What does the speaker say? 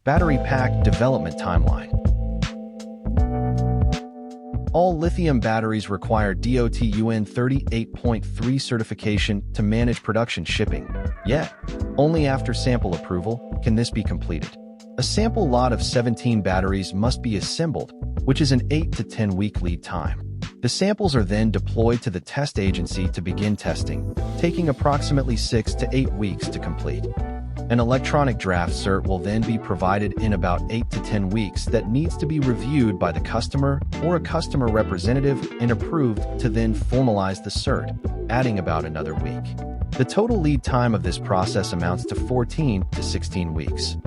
Battery pack development timeline. All lithium batteries require DOT UN38.3 certification to manage production shipping. Yet, only after sample approval can this be completed. A sample lot of 17 batteries must be assembled, which is an 8 to 10 week lead time. The samples are then deployed to the test agency to begin testing, taking approximately 6 to 8 weeks to complete. An electronic draft cert will then be provided in about 8 to 10 weeks that needs to be reviewed by the customer or a customer representative and approved to then formalize the cert, adding about another week. The total lead time of this process amounts to 14 to 16 weeks.